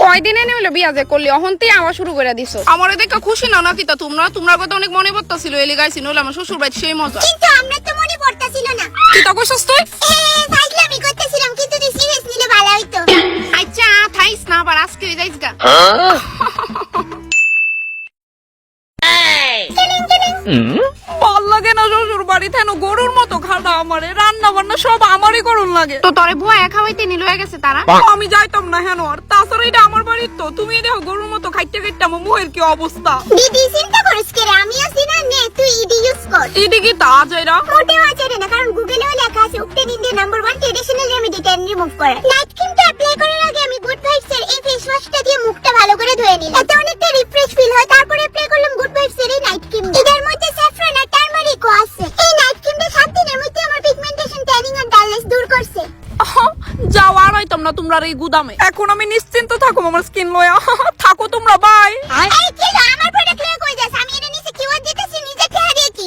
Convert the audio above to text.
কয়দিনে নিলো বিয়া যে করলি অহন্তি আওয়া শুরু করে দিছো। আমার দেখা খুশি না নাকি তা তোমরা কথা অনেক মনে পড়তাছিল এলি গাইছি নইলে আমার শ্বশুর বাড়ি সেই মজা। কিন্তু আমরা তো মনে পড়তাছিল না। কি তা কইছস তুই? ফাইজলামি করতেছিলাম কিন্তু তুই সিরিয়াস নিলে ভালো হইতো। আচ্ছা থাইস না আবার আজকে যাইস গা। ভাল লাগে না শ্বশুর বাড়ি থেন গরুর মতো খাটা আমারে রান্না বান্না সব আমারই করুন লাগে। তো তোরে বুয়া খাওয়াইতে নিল হয়ে গেছে তারা। আমি যাইতাম না হেন আর তাছাড়া এটা আমার বাড়ির তো তুমি দেখো গরুর মতো খাইতে খাইতে আমার মুখের কি অবস্থা। দিদি চিন্তা করিস কে আমি আছি না নে তুই ইডি ইউজ কর। ইডি কি তা আজয়রা? মোটেও আজরে না কারণ গুগলেও লেখা আছে উক্তেন India number 1 traditional remedy can remove করা। নাইট ক্রিমটা অ্যাপ্লাই করার আগে আমি গুড ভাইবস এর এই ফেস ওয়াশটা দিয়ে মুখটা ভালো করে ধুয়ে নিলাম। এতে অনেকটা রিফ্রেশ ফিল হয়। তারপরে অ্যাপ্লাই করলাম গুড ভাইবস এর এই নাইট ক্রিম। এটার মধ্যে স্যাফরন আর টারমারিকও আছে। এই নাইট ক্রিমটা 7 দিনের মধ্যে আমার পিগমেন্টেশন, ট্যানিং আর ডালনেস দূর করছে। যাও আর হইতাম না তোমরা এই গুদামে। এখন আমি নিশ্চিন্ত থাকো আমার স্কিন লয়া। থাকো তোমরা বাই। এই কি আমার প্রোডাক্ট লয়ে কই যাস? আমি এটা নিচে কিওয়ার্ড দিতেছি নিজে খেয়ে দিয়ে কি